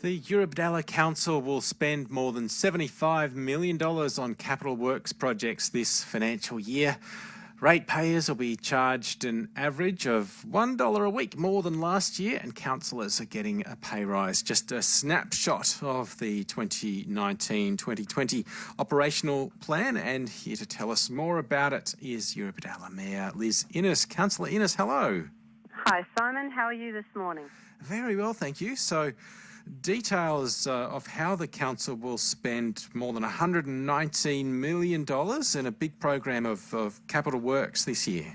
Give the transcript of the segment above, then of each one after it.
The Eurobodalla Council will spend more than $75 million on capital works projects this financial year. Ratepayers will be charged an average of $1 a week more than last year, and councillors are getting a pay rise. Just a snapshot of the 2019-2020 operational plan, and here to tell us more about it is Eurobodalla Mayor Liz Innes. Councillor Innes, hello. Hi Simon, how are you this morning? Very well, thank you. So, details of how the council will spend more than $119 million in a big program of capital works this year.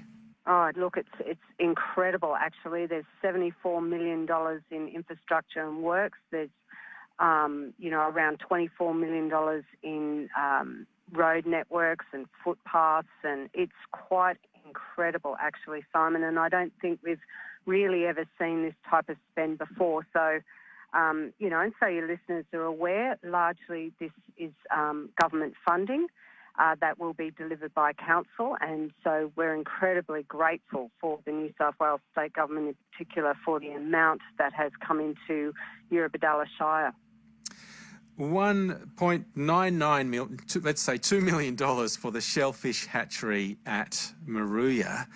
Oh, look, it's incredible actually. There's $74 million in infrastructure and works. There's, around $24 million in road networks and footpaths, and it's quite incredible actually, Simon, and I don't think we've really ever seen this type of spend before. So, so your listeners are aware, largely this is government funding that will be delivered by council, and so we're incredibly grateful for the New South Wales State Government in particular for the amount that has come into Eurobodalla Shire. $1.99 million, let's say $2 million for the Shellfish hatchery at Maruya.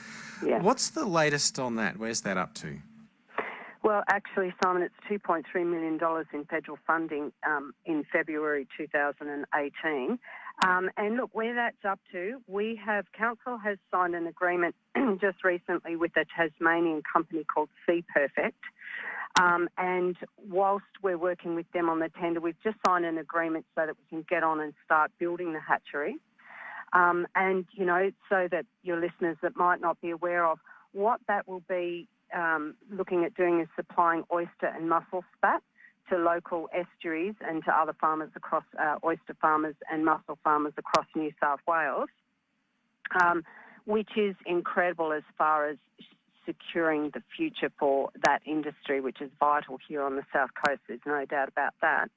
Yeah. What's the latest on that? Where's that up to? Well, actually, Simon, it's $2.3 million in federal funding in February 2018. And look, where that's up to, council has signed an agreement just recently with a Tasmanian company called Sth East. And whilst we're working with them on the tender, we've just signed an agreement so that we can get on and start building the hatchery. So that your listeners that might not be aware of what that will be looking at doing is supplying oyster and mussel spat to local estuaries and to other farmers across, oyster farmers and mussel farmers across New South Wales, which is incredible as far as securing the future for that industry, which is vital here on the South Coast. There's no doubt about that.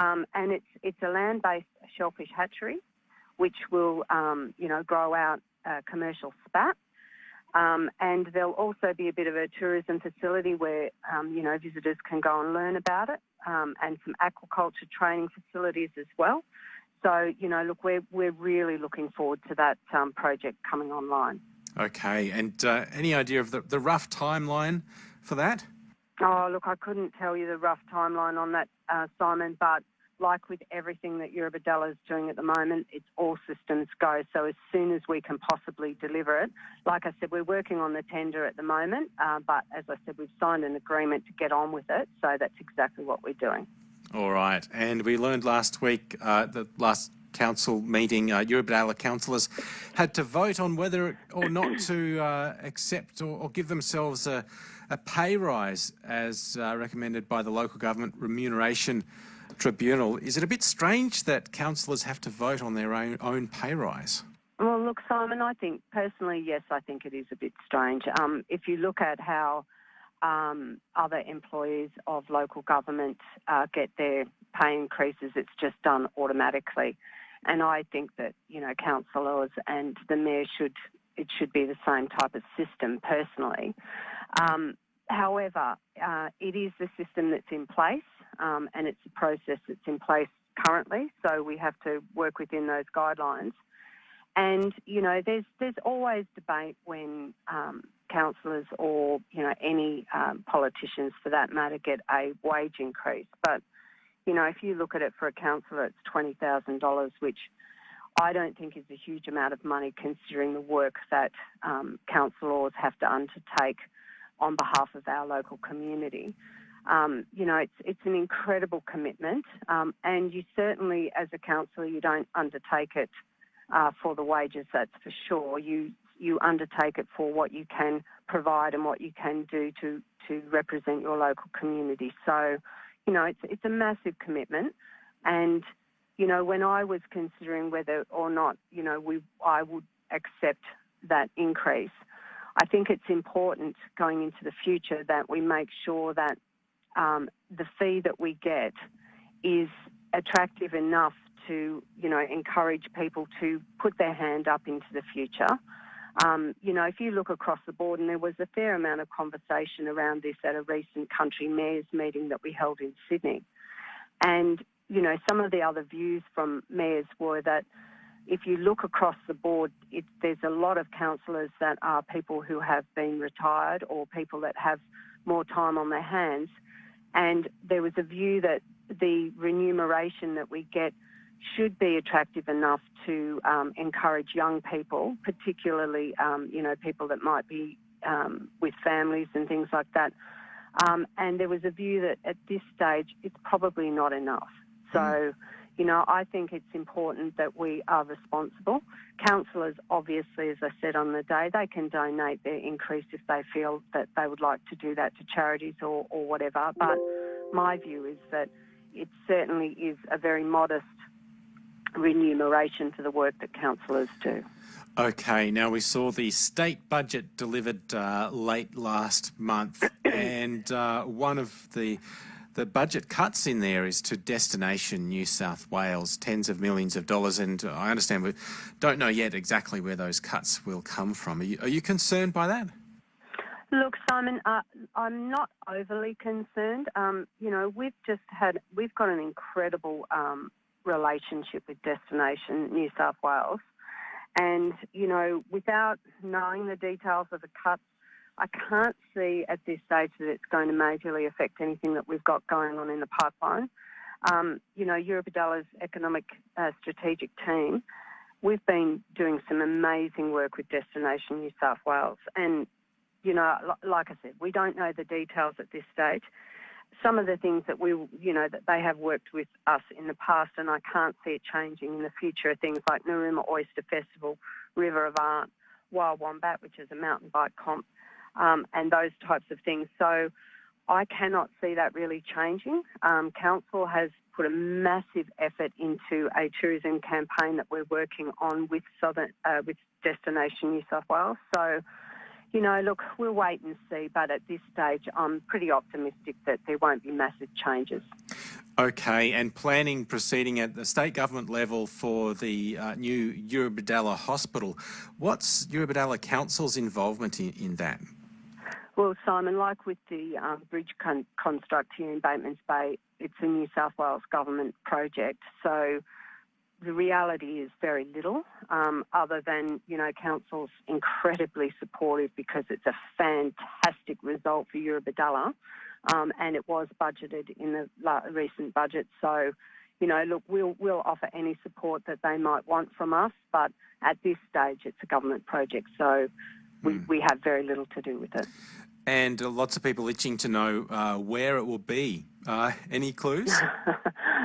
And it's a land-based shellfish hatchery, which will, grow out commercial spat. And there'll also be a bit of a tourism facility where, visitors can go and learn about it, and some aquaculture training facilities as well. So, look, we're really looking forward to that project coming online. Okay, and any idea of the rough timeline for that? Oh, look, I couldn't tell you the rough timeline on that, Simon, but like with everything that Eurobodalla is doing at the moment, it's all systems go. So as soon as we can possibly deliver it, like I said, we're working on the tender at the moment, but as I said, we've signed an agreement to get on with it. So that's exactly what we're doing. All right. And we learned last week, the last council meeting, Eurobodalla councillors had to vote on whether or not to accept or give themselves a pay rise as recommended by the local government remuneration tribunal. Is it a bit strange that councillors have to vote on their own pay rise? Well, look, Simon, I think personally, yes, I think it is a bit strange. If you look at how other employees of local government get their pay increases, it's just done automatically. And I think that, councillors and the mayor it should be the same type of system personally. However, it is the system that's in place, and it's a process that's in place currently, so we have to work within those guidelines. And, there's always debate when councillors or, any politicians for that matter get a wage increase. But, if you look at it for a councillor, it's $20,000, which I don't think is a huge amount of money considering the work that councillors have to undertake on behalf of our local community. It's an incredible commitment, and you certainly, as a councillor, you don't undertake it for the wages, that's for sure. You undertake it for what you can provide and what you can do to represent your local community. So, it's a massive commitment, and when I was considering whether or not I would accept that increase, I think it's important going into the future that we make sure that the fee that we get is attractive enough to, encourage people to put their hand up into the future. If you look across the board, and there was a fair amount of conversation around this at a recent country mayor's meeting that we held in Sydney, And, some of the other views from mayors were that if you look across the board, there's a lot of councillors that are people who have been retired or people that have more time on their hands. And there was a view that the remuneration that we get should be attractive enough to encourage young people, particularly, people that might be with families and things like that. And there was a view that at this stage it's probably not enough. So, I think it's important that we are responsible. Councillors, obviously, as I said on the day, they can donate their increase if they feel that they would like to do that to charities or whatever. But my view is that it certainly is a very modest remuneration for the work that councillors do. Okay, now we saw the state budget delivered late last month, and one of the budget cuts in there is to Destination New South Wales, tens of millions of dollars, and I understand we don't know yet exactly where those cuts will come from. Are you concerned by that? Look, Simon, I'm not overly concerned. We've got an incredible relationship with Destination New South Wales, and without knowing the details of the cuts, I can't see at this stage that it's going to majorly affect anything that we've got going on in the pipeline. Eurobadalla's economic strategic team, we've been doing some amazing work with Destination New South Wales. And, like I said, we don't know the details at this stage. Some of the things that that they have worked with us in the past, and I can't see it changing in the future, are things like Narooma Oyster Festival, River of Art, Wild Wombat, which is a mountain bike comp, and those types of things. So I cannot see that really changing. Council has put a massive effort into a tourism campaign that we're working on with Destination New South Wales. So, look, we'll wait and see, but at this stage I'm pretty optimistic that there won't be massive changes. Okay, and planning proceeding at the state government level for the new Eurobodalla Hospital. What's Eurobodalla Council's involvement in that? Well, Simon, like with the bridge construct here in Bateman's Bay, it's a New South Wales government project. So the reality is very little, other than, Council's incredibly supportive because it's a fantastic result for Eurobodalla, and it was budgeted in the recent budget. So, look, we'll offer any support that they might want from us, but at this stage it's a government project, so we have very little to do with it. And lots of people itching to know where it will be. Any clues?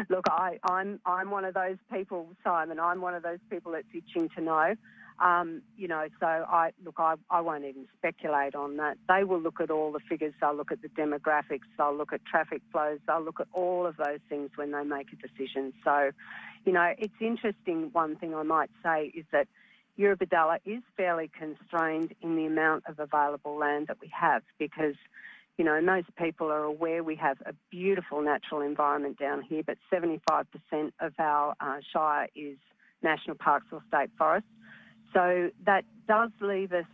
Look, I'm one of those people, Simon. I'm one of those people that's itching to know. So I won't even speculate on that. They will look at all the figures. They'll look at the demographics. They'll look at traffic flows. They'll look at all of those things when they make a decision. So, it's interesting. One thing I might say is that Eurobodalla is fairly constrained in the amount of available land that we have because, most people are aware we have a beautiful natural environment down here, but 75% of our shire is national parks or state forests. So that does leave us,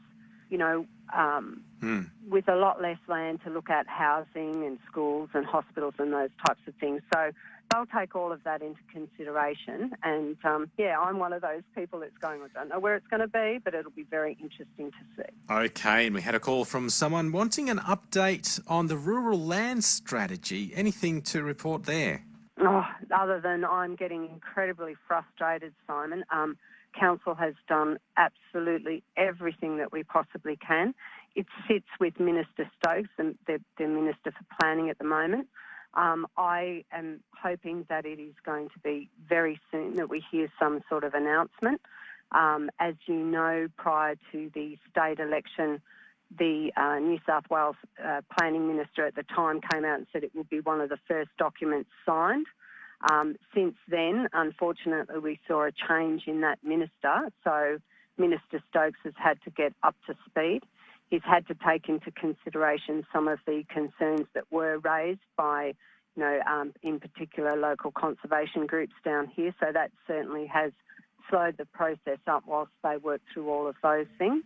with a lot less land to look at housing and schools and hospitals and those types of things. So they'll take all of that into consideration. And, I'm one of those people that's going, I don't know where it's going to be, but it'll be very interesting to see. Okay, and we had a call from someone wanting an update on the rural land strategy. Anything to report there? Oh, other than I'm getting incredibly frustrated, Simon. Council has done absolutely everything that we possibly can. It sits with Minister Stokes, and the Minister for Planning at the moment. I am hoping that it is going to be very soon that we hear some sort of announcement. As you know, prior to the state election, the New South Wales Planning Minister at the time came out and said it would be one of the first documents signed. Since then, unfortunately, we saw a change in that minister. So Minister Stokes has had to get up to speed. He's had to take into consideration some of the concerns that were raised by, in particular, local conservation groups down here. So that certainly has slowed the process up whilst they work through all of those things,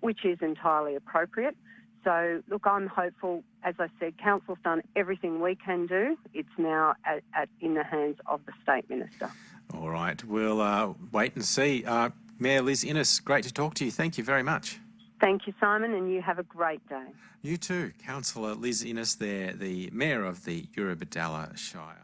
which is entirely appropriate. So, look, I'm hopeful. As I said, Council's done everything we can do. It's now in the hands of the State Minister. All right, we'll wait and see. Mayor Liz Innes, great to talk to you. Thank you very much. Thank you, Simon, and you have a great day. You too. Councillor Liz Innes there, the Mayor of the Eurobodalla Shire.